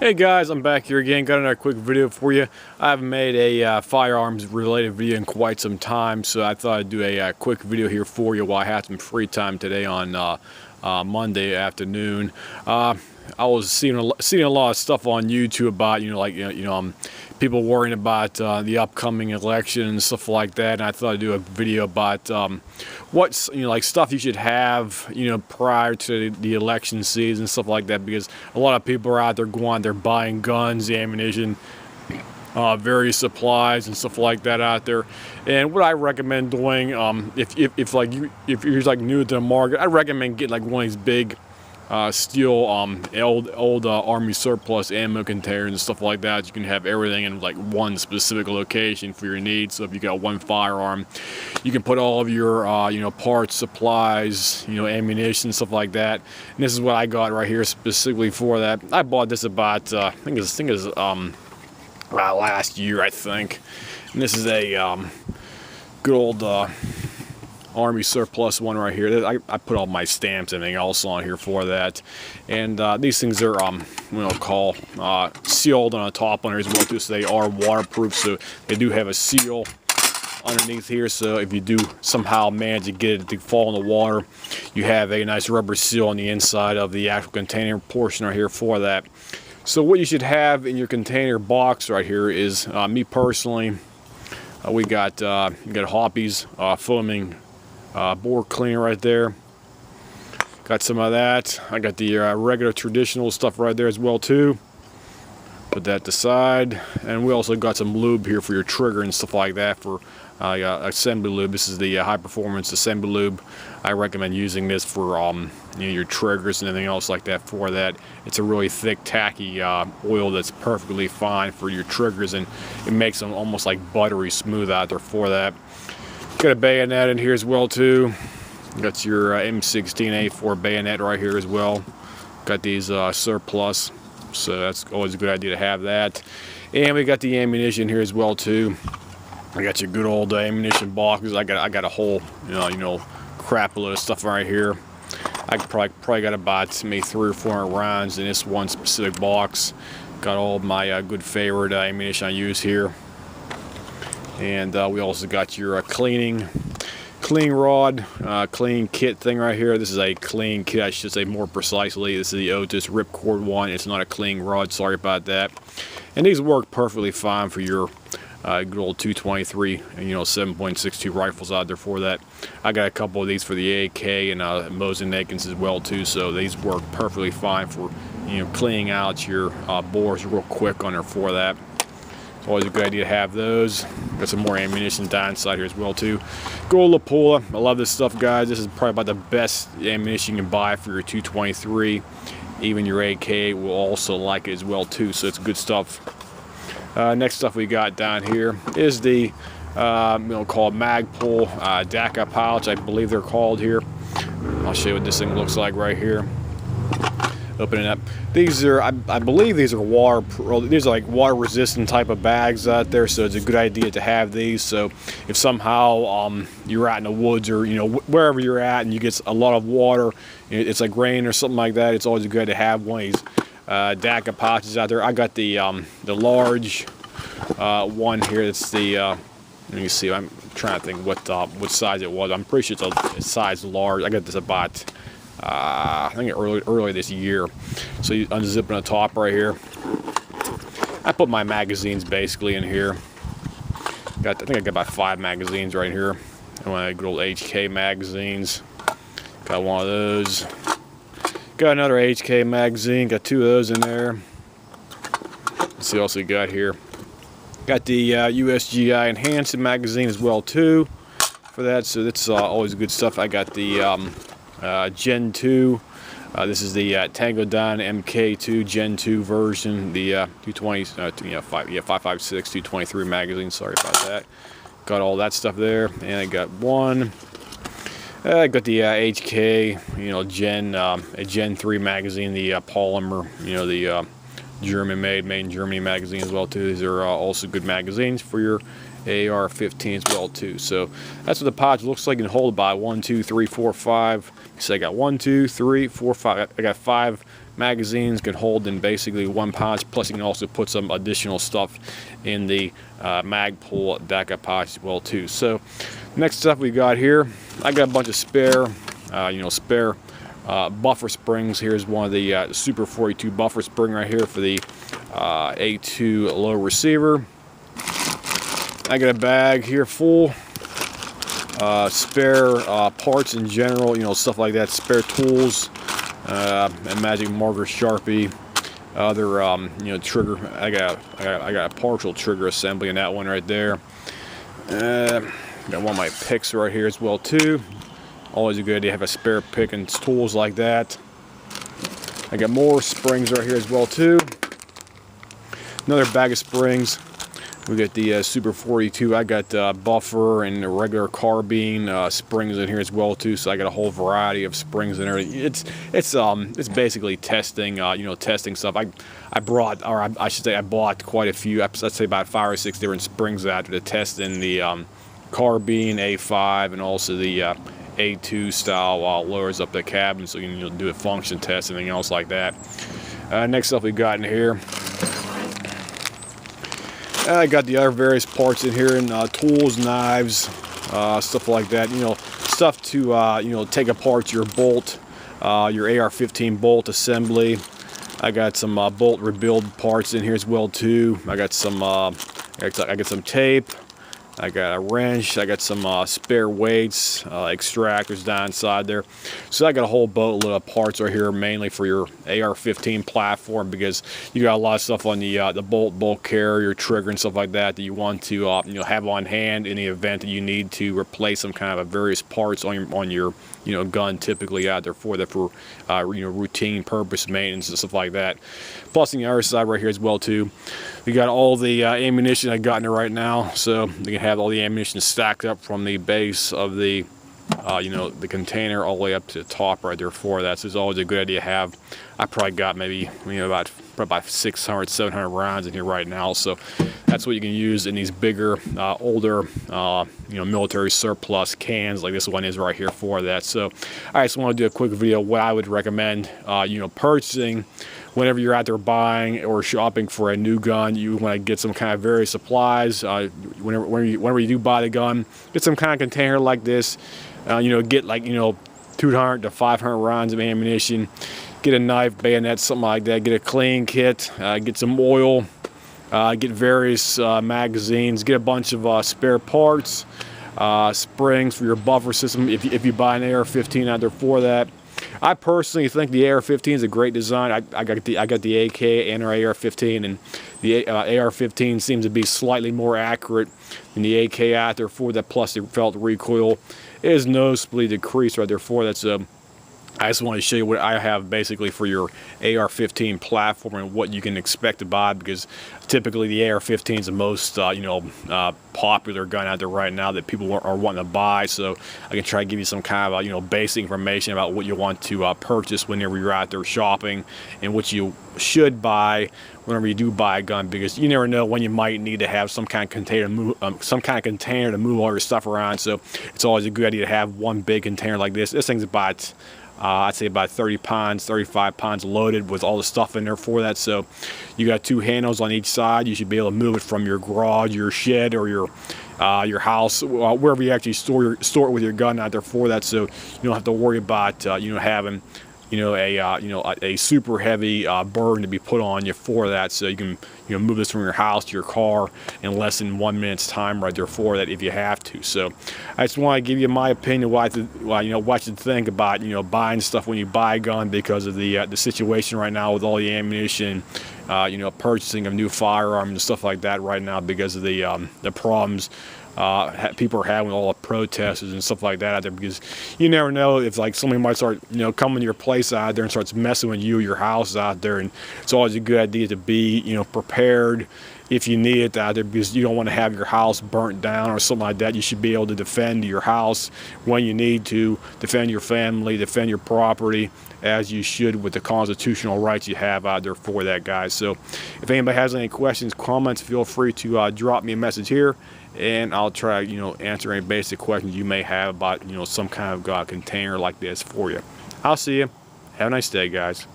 Hey guys, I'm back here again. Got another quick video for you. I haven't made a firearms related video in quite some time, so I thought I'd do a quick video here for you while I had some free time today on Monday afternoon. I was seeing a lot of stuff on YouTube about people worrying about the upcoming election and stuff like that, and I thought I'd do a video about what's like stuff you should have prior to the election season, stuff like that, because a lot of people are out there they're buying guns, ammunition, various supplies and stuff like that out there. And what I recommend doing, if you're like new to the market, I recommend getting like one of these big steel old army surplus ammo containers and stuff like that. You can have everything in like one specific location for your needs. So if you got one firearm, you can put all of your parts, supplies, ammunition, stuff like that. And this is what I got right here specifically for that. I bought this about I think it was last year, I think. And this is a good old Army surplus one right here. I put all my stamps and everything else on here for that. And these things are sealed on the top under as well too, so they are waterproof, so they do have a seal underneath here, so if you do somehow manage to get it to fall in the water, you have a nice rubber seal on the inside of the actual container portion right here for that. So what you should have in your container box right here is, me personally, we got you got Hoppy's foaming bore cleaner right there. Got some of that. I got the regular traditional stuff right there as well too. Put that aside, and we also got some lube here for your trigger and stuff like that, for assembly lube. This is the high performance assembly lube. I recommend using this for your triggers and anything else like that for that. It's a really thick, tacky oil that's perfectly fine for your triggers, and it makes them almost like buttery smooth out there for that. Got a bayonet in here as well too. Got your M16A4 bayonet right here as well. Got these surplus, so that's always a good idea to have that. And we got the ammunition here as well too. I got your good old ammunition boxes. I got a whole crap load of stuff right here. I probably got about maybe 300 or 400 rounds in this one specific box. Got all of my good favorite ammunition I use here. And we also got your clean rod, clean kit thing right here. This is a clean kit, I should say more precisely. This is the Otis ripcord one. It's not a clean rod, sorry about that. And these work perfectly fine for your good old 223 and 7.62 rifles out there for that. I got a couple of these for the AK and Mosin-Nagants as well too, so these work perfectly fine for cleaning out your bores real quick on there for that. Always a good idea to have those. Got some more ammunition down inside here as well too. Gold Lapula. I love this stuff, guys. This is probably about the best ammunition you can buy for your 223. Even your AK will also like it as well too, so it's good stuff. Next stuff we got down here is the called magpul DACA pouch, I believe they're called here. I'll show you what this thing looks like right here. Open it up. These are, I believe these are these are like water resistant type of bags out there, so it's a good idea to have these. So if somehow you're out in the woods or wherever you're at and you get a lot of water, it's like rain or something like that, it's always good to have one of these DACA pouches out there. I got the large one here. It's the let me see, I'm trying to think what size it was. I'm pretty sure it's a size large. I got this about I think early this year. So you unzip on the top right here. I put my magazines basically in here. I think I got about 5 magazines right here. One of the good old HK magazines. Got one of those. Got another HK magazine. Got 2 of those in there. Let's see what else we got here. Got the USGI enhanced magazine as well too for that. So that's always good stuff. I got the Gen 2. This is the Tango Don MK2 Gen 2 version, the 556 223 magazine. Sorry about that. Got all that stuff there, and I got one. I got the HK, Gen 3 magazine, the polymer, the German-made, made in Germany magazine as well too. These are also good magazines for your AR-15 as well too. So that's what the pouch looks like. You can hold about 1, 2, 3, 4, 5. So I got 1, 2, 3, 4, 5. I got 5 magazines can hold in basically one pouch, plus you can also put some additional stuff in the magpul backup pouch as well too. So next stuff we got here, I got a bunch of spare buffer springs. Here's one of the Super 42 buffer spring right here for the A2 low receiver. I got a bag here full spare parts in general, you know, stuff like that, spare tools, a magic marker, Sharpie, other you know, trigger. I got a partial trigger assembly in that one right there. Got one of my picks right here as well too. Always a good idea to have a spare pick and tools like that. I got more springs right here as well too. Another bag of springs. We got the Super 42. I got buffer and regular carbine springs in here as well too. So I got a whole variety of springs in there. It's basically testing, you know, testing stuff. I brought, or I should say, I bought quite a few. I'd say about 5 or 6 different springs out there to test in the carbine A5 and also the A2 style lowers up the cabin, so you can, you know, do a function test and anything else like that. Next up we got in here, I got the other various parts in here, and tools, knives, stuff like that. You know, stuff to you know, take apart your bolt, your AR-15 bolt assembly. I got some bolt rebuild parts in here as well too. I got some tape. I got a wrench. I got some spare weights, extractors down inside there. So I got a whole boatload of parts right here, mainly for your AR-15 platform, because you got a lot of stuff on the bolt carrier, trigger, and stuff like that that you want to you know, have on hand in the event that you need to replace some kind of various parts on your you know, gun, typically out there for that, for you know, routine purpose maintenance and stuff like that. Plus on the other side right here as well too, we got all the ammunition I got in there right now. So you can have all the ammunition stacked up from the base of the you know, the container all the way up to the top right there for that. So it's always a good idea to have. I probably got maybe, you know, about 600, 700 rounds in here right now. So that's what you can use in these bigger, older, you know, military surplus cans like this one is right here for that. So I just want to do a quick video what I would recommend, you know, purchasing whenever you're out there buying or shopping for a new gun. You want to get some kind of various supplies. Whenever you do buy the gun, get some kind of container like this. You know, get like, you know, 200 to 500 rounds of ammunition. Get a knife, bayonet, something like that. Get a clean kit. Get some oil. Get various magazines. Get a bunch of spare parts, springs for your buffer system. If you buy an AR-15 out there for that. I personally think the AR-15 is a great design. I got the AK and our AR-15, and the AR-15 seems to be slightly more accurate than the AK out there for that. Plus the felt recoil is noticeably decreased right there for that. So I just want to show you what I have basically for your AR-15 platform and what you can expect to buy, because typically the AR-15 is the most you know, popular gun out there right now that people are wanting to buy. So I can try to give you some kind of you know, basic information about what you want to purchase whenever you're out there shopping, and what you should buy whenever you do buy a gun, because you never know when you might need to have some kind of container to move all your stuff around. So it's always a good idea to have one big container like this. This thing's about I'd say about 30 pounds, 35 pounds loaded with all the stuff in there for that. So you got 2 handles on each side. You should be able to move it from your garage, your shed, or your house, wherever you actually store it with your gun out there for that. So you don't have to worry about you know, having you know, a super heavy burden to be put on you for that. So you can, you know, move this from your house to your car in less than 1 minute's time right there for that if you have to. So I just want to give you my opinion what you know, what you think about, you know, buying stuff when you buy a gun, because of the situation right now with all the ammunition, you know, purchasing of new firearms and stuff like that right now, because of the problems people are having with all the protesters and stuff like that out there. Because you never know if like somebody might start, you know, coming to your place out there and starts messing with you, your house out there. And it's always a good idea to be, you know, prepared if you need it out there, because you don't want to have your house burnt down or something like that. You should be able to defend your house when you need to, defend your family, defend your property, as you should with the constitutional rights you have out there for that, guys. So if anybody has any questions, comments, feel free to drop me a message here, and I'll try, you know, answer any basic questions you may have about, you know, some kind of container like this for you. I'll see you. Have a nice day, guys.